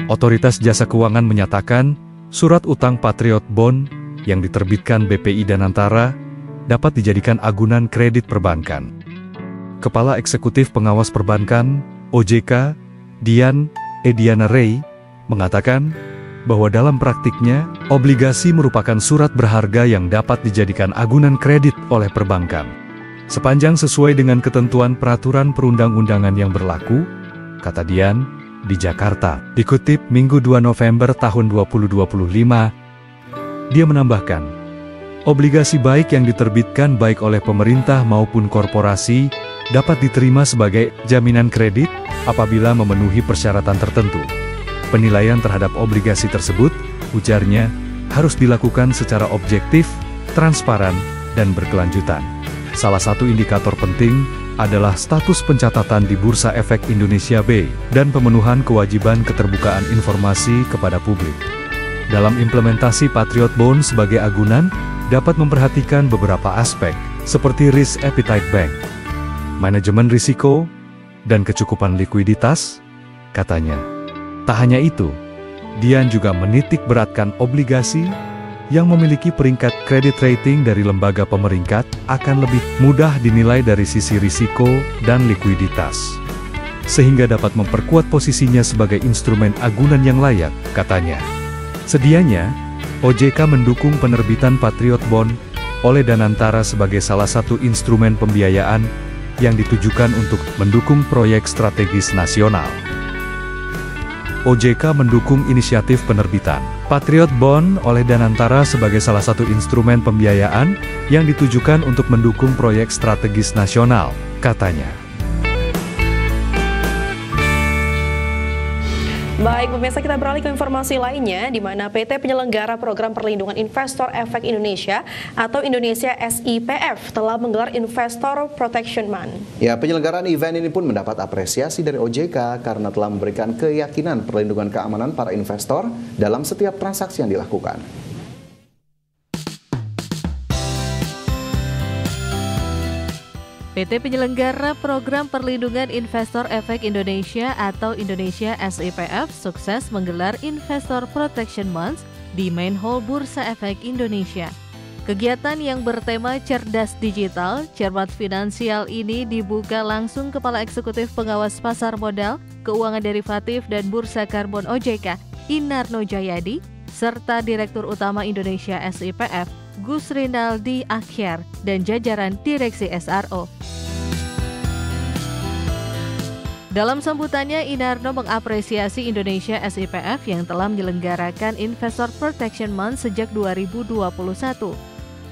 Otoritas Jasa Keuangan menyatakan, surat utang Patriot Bond yang diterbitkan BPI Danantara dapat dijadikan agunan kredit perbankan. Kepala Eksekutif Pengawas Perbankan, OJK, Dian Ediana Rey, mengatakan bahwa dalam praktiknya, obligasi merupakan surat berharga yang dapat dijadikan agunan kredit oleh perbankan. Sepanjang sesuai dengan ketentuan peraturan perundang-undangan yang berlaku, kata Dian, di Jakarta. Dikutip Minggu 2 November tahun 2025, dia menambahkan, obligasi baik yang diterbitkan baik oleh pemerintah maupun korporasi dapat diterima sebagai jaminan kredit apabila memenuhi persyaratan tertentu. Penilaian terhadap obligasi tersebut, ujarnya, harus dilakukan secara objektif, transparan, dan berkelanjutan. Salah satu indikator penting adalah status pencatatan di Bursa Efek Indonesia B dan pemenuhan kewajiban keterbukaan informasi kepada publik. Dalam implementasi Patriot Bond sebagai agunan, dapat memperhatikan beberapa aspek, seperti risk appetite bank, manajemen risiko, dan kecukupan likuiditas, katanya. Tak hanya itu, Dian juga menitik beratkan obligasi yang memiliki peringkat kredit rating dari lembaga pemeringkat akan lebih mudah dinilai dari sisi risiko dan likuiditas, sehingga dapat memperkuat posisinya sebagai instrumen agunan yang layak, katanya. Sedianya, OJK mendukung penerbitan Patriot Bond oleh Danantara sebagai salah satu instrumen pembiayaan yang ditujukan untuk mendukung proyek strategis nasional. OJK mendukung inisiatif penerbitan Patriot Bond oleh Danantara sebagai salah satu instrumen pembiayaan yang ditujukan untuk mendukung proyek strategis nasional, katanya. Baik, pemirsa, kita beralih ke informasi lainnya, di mana PT Penyelenggara Program Perlindungan Investor Efek Indonesia atau Indonesia SIPF telah menggelar Investor Protection Month. Ya, penyelenggaraan event ini pun mendapat apresiasi dari OJK karena telah memberikan keyakinan perlindungan keamanan para investor dalam setiap transaksi yang dilakukan. PT Penyelenggara Program Perlindungan Investor Efek Indonesia atau Indonesia SIPF sukses menggelar Investor Protection Month di Main Hall Bursa Efek Indonesia. Kegiatan yang bertema cerdas digital, cermat finansial ini dibuka langsung Kepala Eksekutif Pengawas Pasar Modal, Keuangan Derivatif dan Bursa Karbon OJK, Inarno Jayadi, serta Direktur Utama Indonesia SIPF, Gus Rinaldi Akhyar, dan jajaran Direksi SRO. Dalam sambutannya, Inarno mengapresiasi Indonesia SIPF yang telah menyelenggarakan Investor Protection Month sejak 2021.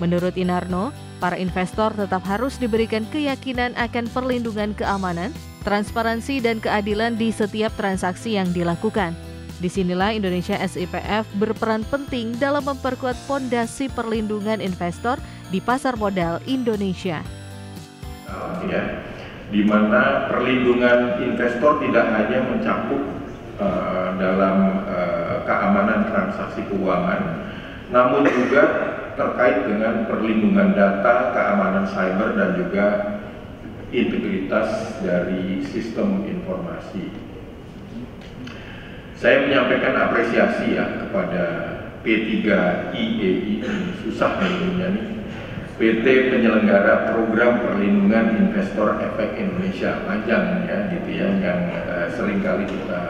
Menurut Inarno, para investor tetap harus diberikan keyakinan akan perlindungan keamanan, transparansi, dan keadilan di setiap transaksi yang dilakukan. Disinilah Indonesia SIPF berperan penting dalam memperkuat fondasi perlindungan investor di pasar modal Indonesia. Ya, di mana perlindungan investor tidak hanya mencakup dalam keamanan transaksi keuangan, namun juga terkait dengan perlindungan data, keamanan cyber, dan juga integritas dari sistem informasi. Saya menyampaikan apresiasi ya kepada P3IEI, susah namanya nih, PT Penyelenggara Program Perlindungan Investor Efek Indonesia, panjang ya gitu ya, yang seringkali kita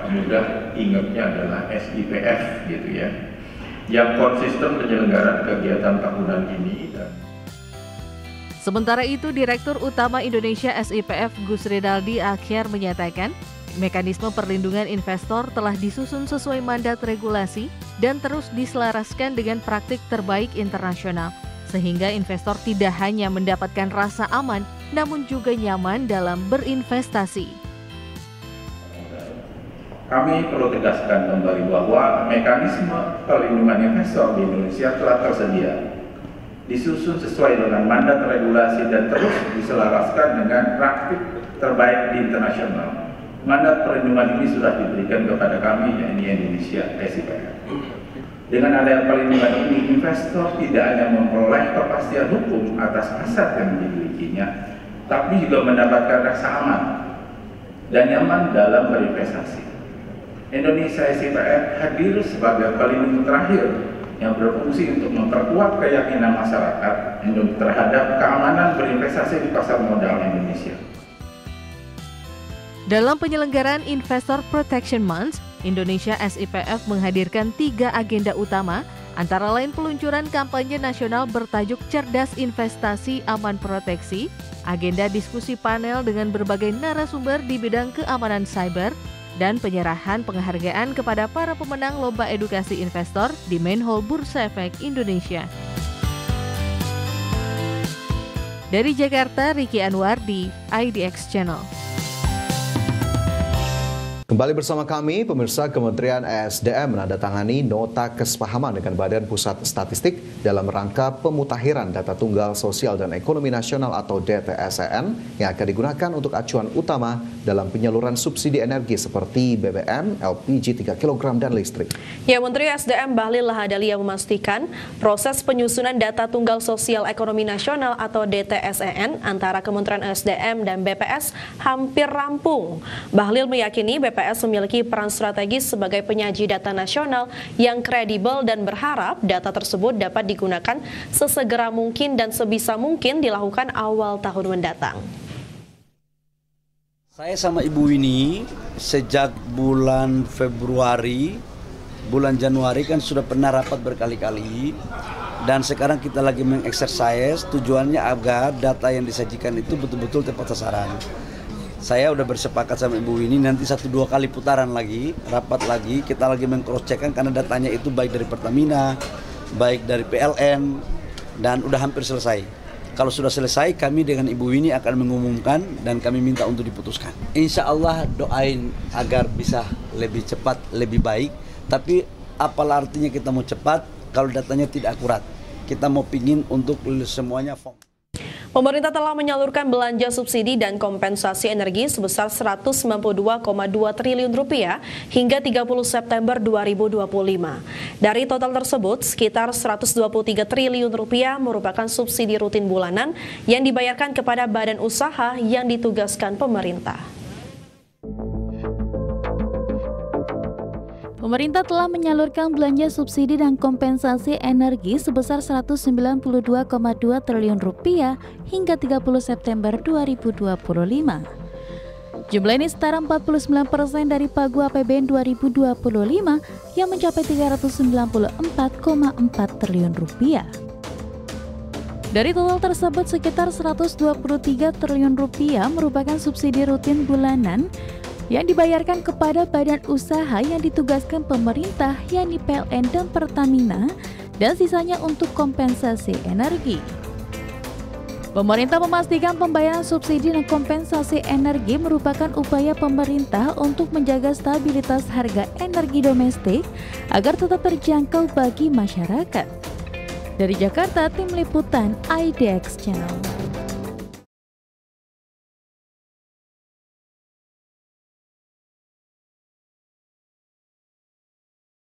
mudah ingatnya adalah SIPF gitu ya, yang konsisten penyelenggaraan kegiatan tahunan ini. Sementara itu, Direktur Utama Indonesia SIPF Gus Rinaldi Akhyar menyatakan, mekanisme perlindungan investor telah disusun sesuai mandat regulasi dan terus diselaraskan dengan praktik terbaik internasional, sehingga investor tidak hanya mendapatkan rasa aman, namun juga nyaman dalam berinvestasi. Kami perlu tegaskan kembali bahwa mekanisme perlindungan investor di Indonesia telah tersedia, disusun sesuai dengan mandat regulasi dan terus diselaraskan dengan praktik terbaik di internasional. Mandat perlindungan ini sudah diberikan kepada kami, yakni Indonesia SIPF. Dengan adanya perlindungan ini, investor tidak hanya memperoleh kepastian hukum atas aset yang dimilikinya, tapi juga mendapatkan rasa aman dan nyaman dalam berinvestasi. Indonesia SIPF hadir sebagai pelindung terakhir yang berfungsi untuk memperkuat keyakinan masyarakat terhadap keamanan berinvestasi di pasar modal Indonesia. Dalam penyelenggaraan Investor Protection Month, Indonesia SIPF menghadirkan 3 agenda utama, antara lain peluncuran kampanye nasional bertajuk Cerdas Investasi Aman Proteksi, agenda diskusi panel dengan berbagai narasumber di bidang keamanan cyber, dan penyerahan penghargaan kepada para pemenang Lomba Edukasi Investor di Main Hall Bursa Efek Indonesia. Dari Jakarta, Ricky Anwar di IDX Channel. Kembali bersama kami, pemirsa. Kementerian ESDM menandatangani nota kesepahaman dengan Badan Pusat Statistik dalam rangka pemutakhiran data tunggal sosial dan ekonomi nasional atau DTSEN yang akan digunakan untuk acuan utama dalam penyaluran subsidi energi seperti BBM, LPG 3 kg dan listrik. Ya, Menteri ESDM Bahlil Lahadalia memastikan proses penyusunan data tunggal sosial ekonomi nasional atau DTSEN antara Kementerian ESDM dan BPS hampir rampung. Bahlil meyakini BPS memiliki peran strategis sebagai penyaji data nasional yang kredibel dan berharap data tersebut dapat digunakan sesegera mungkin dan sebisa mungkin dilakukan awal tahun mendatang. Saya sama Ibu Winnie sejak bulan Februari, bulan Januari kan sudah pernah rapat berkali-kali, dan sekarang kita lagi mengeksersis tujuannya agar data yang disajikan itu betul-betul tepat sasaran. Saya udah bersepakat sama Ibu Winnie nanti 1-2 kali putaran lagi, rapat lagi, kita lagi meng-cross-check karena datanya itu baik dari Pertamina, baik dari PLN, dan udah hampir selesai. Kalau sudah selesai, kami dengan Ibu Winnie akan mengumumkan dan kami minta untuk diputuskan. Insya Allah doain agar bisa lebih cepat, lebih baik, tapi apalah artinya kita mau cepat kalau datanya tidak akurat. Kita mau pingin untuk semuanya form. Pemerintah telah menyalurkan belanja subsidi dan kompensasi energi sebesar Rp192,2 triliun hingga 30 September 2025. Dari total tersebut, sekitar Rp123 triliun merupakan subsidi rutin bulanan yang dibayarkan kepada badan usaha yang ditugaskan pemerintah. Pemerintah telah menyalurkan belanja subsidi dan kompensasi energi sebesar Rp192,2 triliun hingga 30 September 2025. Jumlah ini setara 49% dari pagu APBN 2025 yang mencapai Rp394,4 triliun. Dari total tersebut, sekitar Rp123 triliun merupakan subsidi rutin bulanan yang dibayarkan kepada badan usaha yang ditugaskan pemerintah, yakni PLN dan Pertamina, dan sisanya untuk kompensasi energi. Pemerintah memastikan pembayaran subsidi dan kompensasi energi merupakan upaya pemerintah untuk menjaga stabilitas harga energi domestik agar tetap terjangkau bagi masyarakat. Dari Jakarta, Tim Liputan IDX Channel.